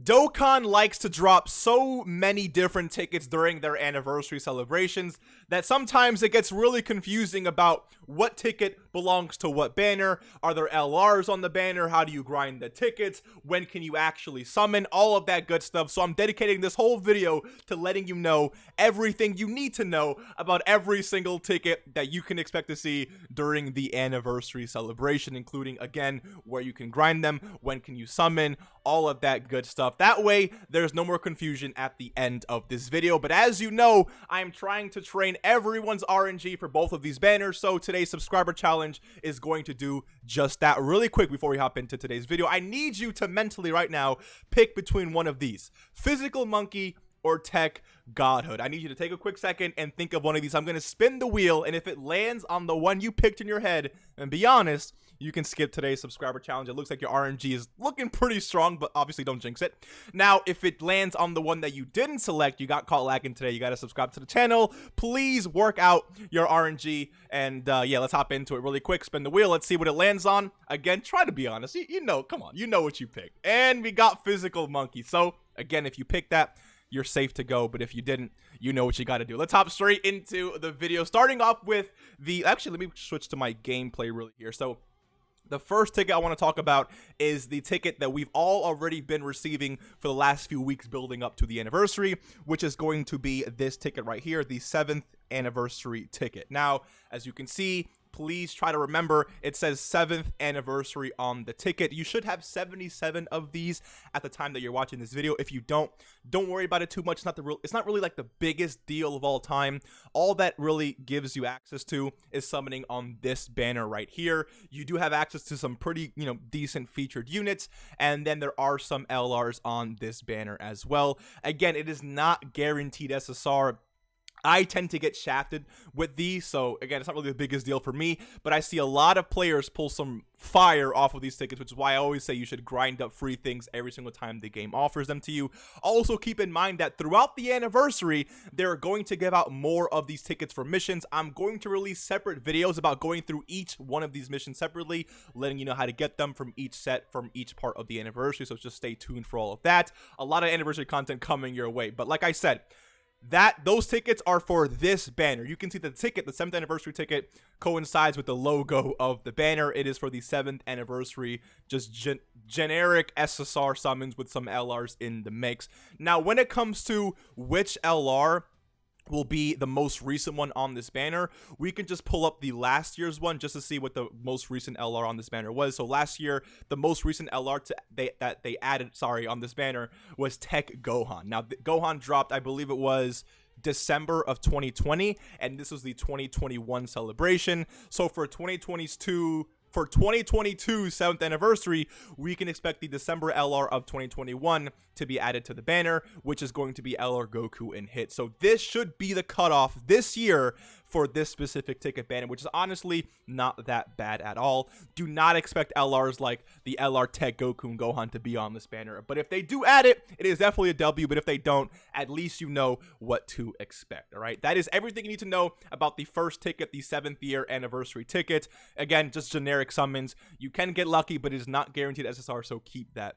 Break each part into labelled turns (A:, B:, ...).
A: Dokkan likes to drop so many different tickets during their anniversary celebrations that sometimes it gets really confusing about what ticket belongs to what banner. Are there LRs on the banner? How do you grind the tickets? When can you actually summon? All of that good stuff. So I'm dedicating this whole video to letting you know everything you need to know about every single ticket that you can expect to see during the anniversary celebration, including, again, where you can grind them, when can you summon, all of that good stuff. That way, there's no more confusion at the end of this video. But as you know, I am trying to train everyone's RNG for both of these banners, so today's subscriber challenge is going to do just that. Really quick before we hop into today's video, I need you to mentally right now pick between one of these: Physical Monkey or Tech Godhood. I need you to take a quick second and think of one of these. I'm going to spin the wheel, and if it lands on the one you picked in your head, and be honest, you can skip today's subscriber challenge. It looks like your RNG is looking pretty strong, but obviously don't jinx it. Now, if it lands on the one that you didn't select, you got caught lagging today, you got to subscribe to the channel. Please work out your RNG, and yeah, let's hop into it really quick. Spin the wheel. Let's see what it lands on. Again, try to be honest. You know, come on. You know what you picked. And we got Physical Monkey. So, again, if you picked that, you're safe to go, but if you didn't, you know what you got to do. Let's hop straight into the video, starting off with the, actually, let me switch to my gameplay really here. So the first ticket I want to talk about is the ticket that we've all already been receiving for the last few weeks building up to the anniversary, which is going to be this ticket right here, the 7th anniversary ticket. Now, as you can see, please try to remember it says 7th anniversary on the ticket. You should have 77 of these at the time that you're watching this video. If you don't worry about it too much. It's not really like the biggest deal of all time. All that really gives you access to is summoning on this banner right here. You do have access to some pretty, decent featured units, and then there are some LRs on this banner as well. Again, it is not guaranteed SSR. I tend to get shafted with these, so again, it's not really the biggest deal for me, but I see a lot of players pull some fire off of these tickets, which is why I always say you should grind up free things every single time the game offers them to you. Also, keep in mind that throughout the anniversary, they're going to give out more of these tickets for missions. I'm going to release separate videos about going through each one of these missions separately, letting you know how to get them from each set, from each part of the anniversary, so just stay tuned for all of that. A lot of anniversary content coming your way, but like I said, those tickets are for this banner. You can see the ticket, the 7th anniversary ticket, coincides with the logo of the banner. It is for the 7th anniversary, just generic SSR summons with some LRs in the mix. Now, when it comes to which LR will be the most recent one on this banner, we can just pull up the last year's one just to see what the most recent LR on this banner was. So last year, the most recent LR that they added on this banner was Tech Gohan. Now, Gohan dropped, I believe it was December of 2020, and this was the 2021 celebration. So for 2022 7th anniversary, we can expect the December LR of 2021 to be added to the banner, which is going to be LR Goku and Hit. So this should be the cutoff this year for this specific ticket banner, which is honestly not that bad at all. Do not expect LRs like the LR Tech Goku and Gohan to be on this banner, but if they do add it, it is definitely a W, but if they don't, at least you know what to expect, all right? That is everything you need to know about the first ticket, the 7th year anniversary ticket. Again, just generic summons. You can get lucky, but it is not guaranteed SSR, so keep that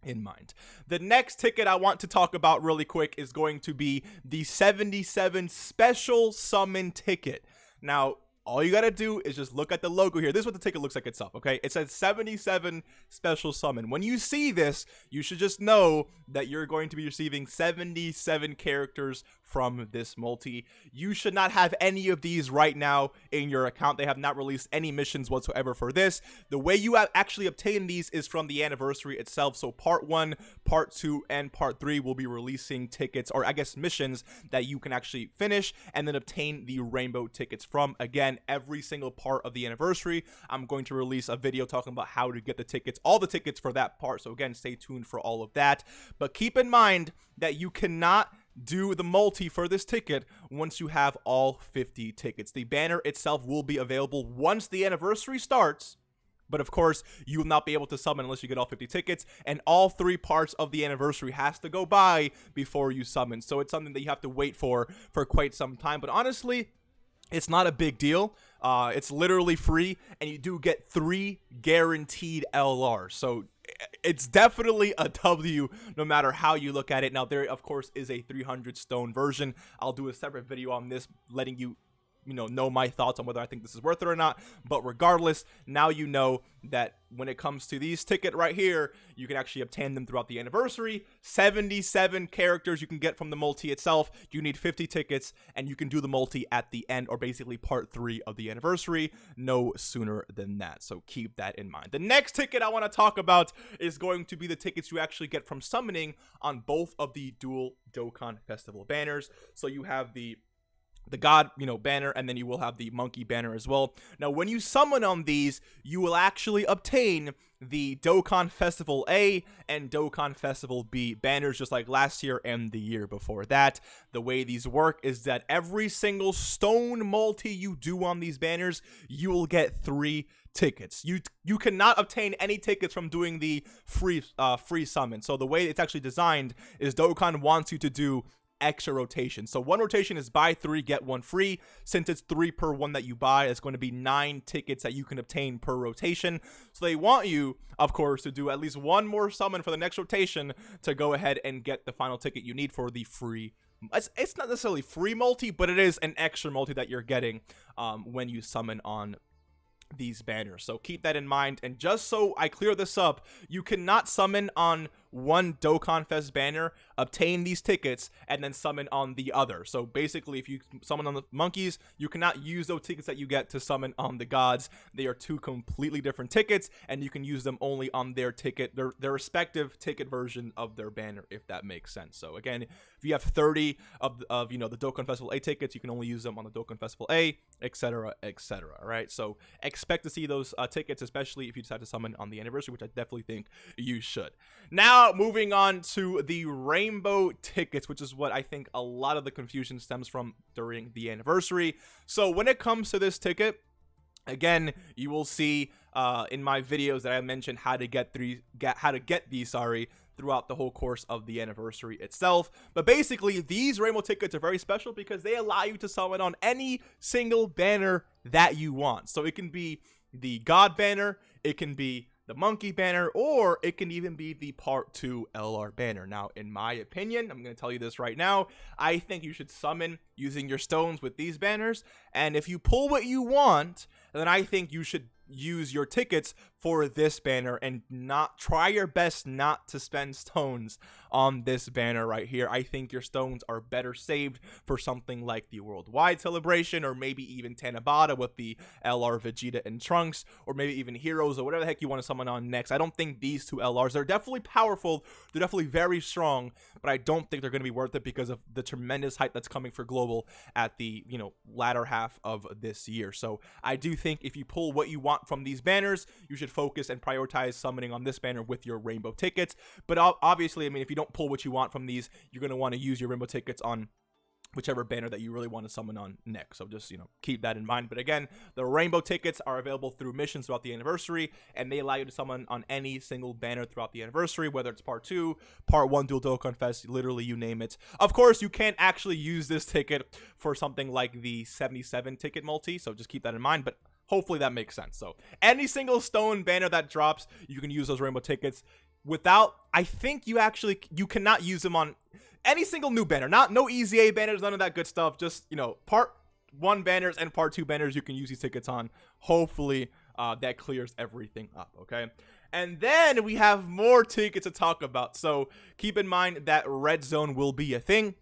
A: in mind. The next ticket I want to talk about really quick is going to be the 77 special summon ticket. Now, all you gotta do is just look at the logo here. This is what the ticket looks like itself, okay? It says 77 special summon. When you see this, you should just know that you're going to be receiving 77 characters from this multi. You should not have any of these right now in your account. They have not released any missions whatsoever for this. The way you actually obtain these is from the anniversary itself. So part 1, part 2, and part 3 will be releasing tickets, or I guess missions, that you can actually finish and then obtain the rainbow tickets from. Again, every single part of the anniversary, I'm going to release a video talking about how to get the tickets, all the tickets for that part. So again, stay tuned for all of that. But keep in mind that you cannot do the multi for this ticket once you have all 50 tickets. The banner itself will be available once the anniversary starts, but of course you will not be able to summon unless you get all 50 tickets, and all 3 parts of the anniversary has to go by before you summon. So it's something that you have to wait for quite some time, but honestly, it's not a big deal. It's literally free, and you do get 3 guaranteed LRs. So it's definitely a W no matter how you look at it. Now, there, of course, is a 300 stone version. I'll do a separate video on this, letting you know my thoughts on whether I think this is worth it or not. But regardless, now you know that when it comes to these ticket right here, you can actually obtain them throughout the anniversary. 77 characters you can get from the multi itself. You need 50 tickets, and you can do the multi at the end, or basically part 3 of the anniversary, no sooner than that. So keep that in mind. The next ticket I want to talk about is going to be the tickets you actually get from summoning on both of the dual Dokkan Festival banners. So you have the god banner, and then you will have the monkey banner as well. Now, when you summon on these, you will actually obtain the Dokkan Festival A and Dokkan Festival B banners, just like last year and the year before that. The way these work is that every single stone multi you do on these banners, you will get 3 tickets. You cannot obtain any tickets from doing the free summon. So the way it's actually designed is Dokkan wants you to do extra rotation. So 1 rotation is buy 3 get 1 free. Since it's 3 per 1 that you buy, it's going to be 9 tickets that you can obtain per rotation. So they want you, of course, to do at least 1 more summon for the next rotation to go ahead and get the final ticket you need for the free. It's not necessarily free multi, but it is an extra multi that you're getting when you summon on these banners. So keep that in mind. And just so I clear this up, you cannot summon on one Dokkan Fest banner, obtain these tickets, and then summon on the other. So basically, if you summon on the monkeys, you cannot use those tickets that you get to summon on the gods. They are 2 completely different tickets, and you can use them only on their ticket, their respective ticket version of their banner, if that makes sense. So again, if you have 30 of the Dokkan Festival A tickets, you can only use them on the Dokkan Festival A, etc., etc. All right, so expect to see those tickets, especially if you decide to summon on the anniversary, which I definitely think you should. Now, moving on to the rainbow tickets, which is what I think a lot of the confusion stems from during the anniversary. So when it comes to this ticket, again, you will see in my videos that I mentioned how to get these throughout the whole course of the anniversary itself. But basically, these rainbow tickets are very special because they allow you to summon on any single banner that you want. So it can be the god banner, it can be the monkey banner, or it can even be the part 2 LR banner. Now, in my opinion, I'm going to tell you this right now, I think you should summon using your stones with these banners, and if you pull what you want, then I think you should use your tickets for this banner and not try your best not to spend stones on this banner right here. I think your stones are better saved for something like the worldwide celebration, or maybe even Tanabata with the LR Vegeta and Trunks, or maybe even Heroes, or whatever the heck you want to summon on next. I don't think these 2 LRs, they're definitely powerful, they're definitely very strong, but I don't think they're going to be worth it because of the tremendous hype that's coming for global at the latter half of this year. So I do think if you pull what you want from these banners, you should focus and prioritize summoning on this banner with your rainbow tickets. But obviously, I mean, if you don't pull what you want from these, you're going to want to use your rainbow tickets on whichever banner that you really want to summon on next. So just, keep that in mind. But again, the rainbow tickets are available through missions throughout the anniversary, and they allow you to summon on any single banner throughout the anniversary, whether it's part 2, part 1 dual Dokkan Fest, literally you name it. Of course, you can't actually use this ticket for something like the 77 ticket multi, so just keep that in mind, but hopefully that makes sense. So any single stone banner that drops, you can use those rainbow tickets. I think you cannot use them on any single new banner, no EZA banners, none of that good stuff. Just, part 1 banners and part 2 banners you can use these tickets on. Hopefully that clears everything up, okay? And then we have more tickets to talk about. So keep in mind that red zone will be a thing.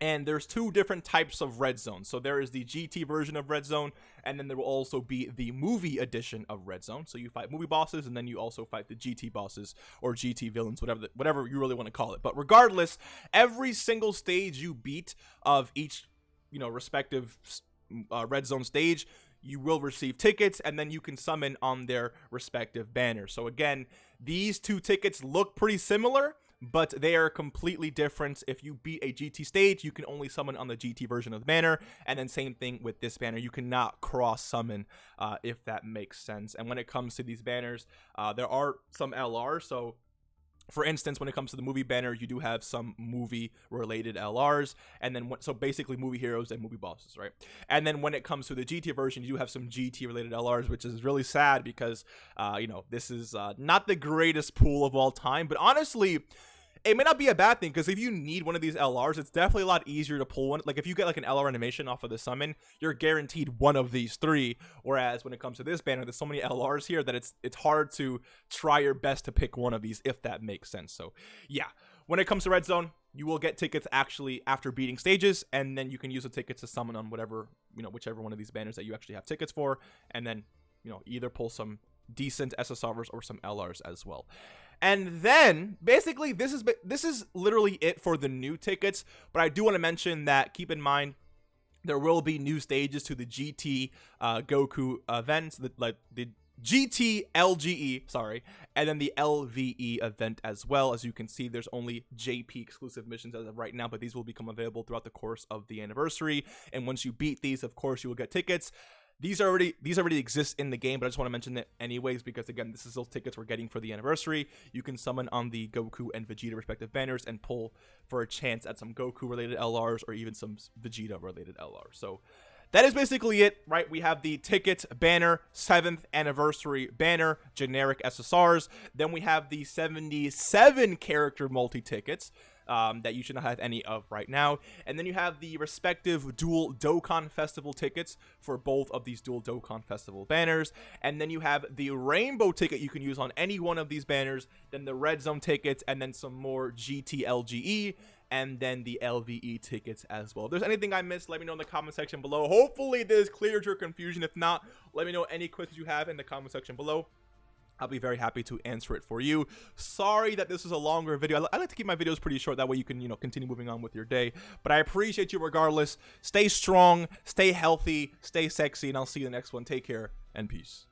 A: And there's 2 different types of red zone. So there is the GT version of red zone, and then there will also be the movie edition of red zone. So you fight movie bosses, and then you also fight the GT bosses or GT villains, whatever you really want to call it. But regardless, every single stage you beat of each respective red zone stage, you will receive tickets, and then you can summon on their respective banners. So again, these 2 tickets look pretty similar, but they are completely different. If you beat a GT stage, you can only summon on the GT version of the banner, and then same thing with this banner. You cannot cross summon, if that makes sense. And when it comes to these banners, there are some LRs, so For instance, when it comes to the movie banner, you do have some movie related LRs, and then so basically movie heroes and movie bosses, right? And then when it comes to the GT version, you do have some GT related LRs, which is really sad because this is not the greatest pool of all time. But honestly, it may not be a bad thing, because if you need one of these LRs, it's definitely a lot easier to pull one. Like if you get like an LR animation off of the summon, you're guaranteed one of these 3. Whereas when it comes to this banner, there's so many LRs here that it's hard to try your best to pick one of these, if that makes sense. So yeah, when it comes to Red Zone, you will get tickets actually after beating stages, and then you can use the tickets to summon on whatever, whichever one of these banners that you actually have tickets for, and then either pull some decent SSRs or some LRs as well. And then basically this is literally it for the new tickets, but I do want to mention that keep in mind there will be new stages to the GT Goku events, the GT LGE, sorry, and then the LVE event as well. As you can see, there's only JP exclusive missions as of right now, but these will become available throughout the course of the anniversary. And once you beat these, of course, you will get tickets. These already exist in the game, but I just want to mention it anyways, because again, this is those tickets we're getting for the anniversary. You can summon on the Goku and Vegeta respective banners and pull for a chance at some Goku related LRs or even some Vegeta related LRs. So that is basically it, right? We have the ticket banner, 7th anniversary banner, generic SSRs. Then we have the 77 character multi-tickets that you should not have any of right now. And then you have the respective dual Dokkan Festival tickets for both of these dual Dokkan Festival banners. And then you have the rainbow ticket you can use on any one of these banners, then the red zone tickets, and then some more GTLGE, and then the LVE tickets as well. If there's anything I missed, let me know in the comment section below. Hopefully this cleared your confusion. If not, let me know any questions you have in the comment section below. I'll be very happy to answer it for you. Sorry that this is a longer video. I like to keep my videos pretty short. That way you can, continue moving on with your day. But I appreciate you regardless. Stay strong, stay healthy, stay sexy, and I'll see you in the next one. Take care and peace.